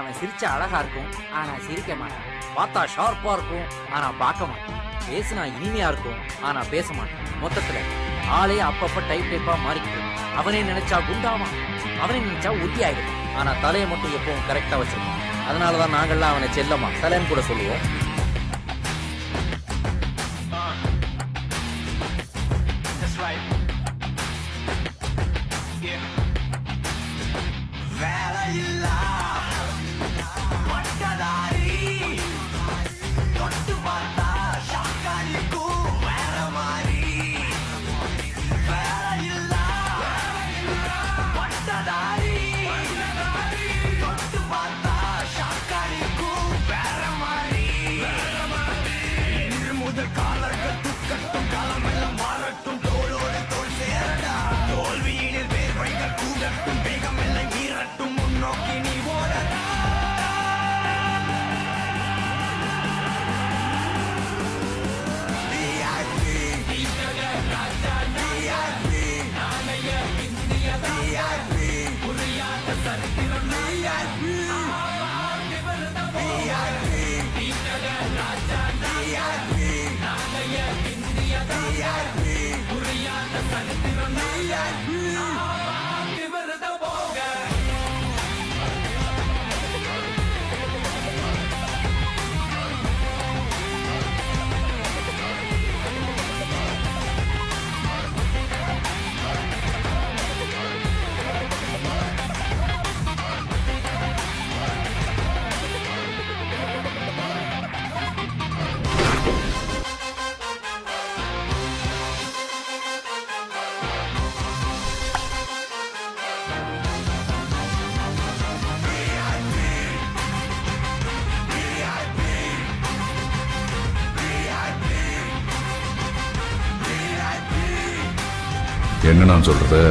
அவன் சிரிச்சா அழகா இருக்கும் ஆனா சிரிக்க மாட்டான். பார்த்தா ஷார்ப்பா இருக்கும் ஆனா பார்க்க மாட்டான். பேசினா இனிமையா இருக்கும் ஆனா பேச மாட்டான். மொத்தத்துல ஆளே அப்பப்ப டைப்பா மாறிக்கிட்டு. அவனே நினைச்சா குண்டாவான், அவனே நினைச்சா உறுதி ஆயிடும். ஆனா தலையை மட்டும் எப்பவும் கரெக்டா வச்சிருப்பான். அதனாலதான் நாங்கள்லாம் அவனை செல்லமா தலைன்னு கூட சொல்லுவோம். என்ன நான் சொல்றது?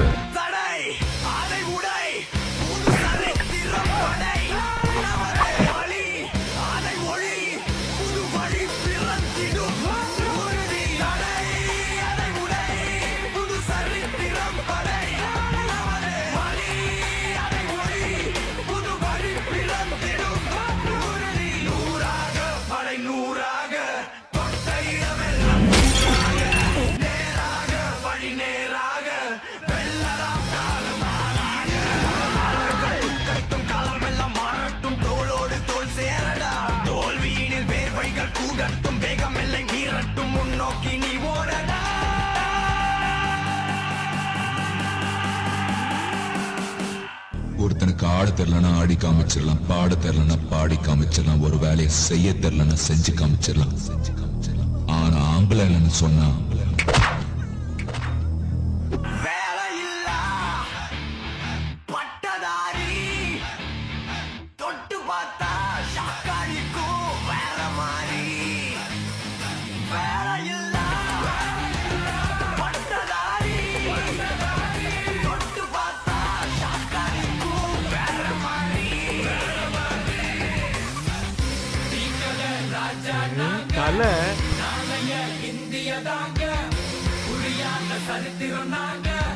ஒருத்தனுக்கு ஆட தெரியலனா ஆடி காமிச்சிடலாம், பாட தெரியலனா பாடி காமிச்சிடலாம், ஒரு வேலையை செய்ய தெரியலனா செஞ்சு காமிச்சிடலாம். ஆனா ஆம்பளை இல்லைன்னு சொன்னா இந்திய தாங்க புரியாத சரித்திரம் நாங்க.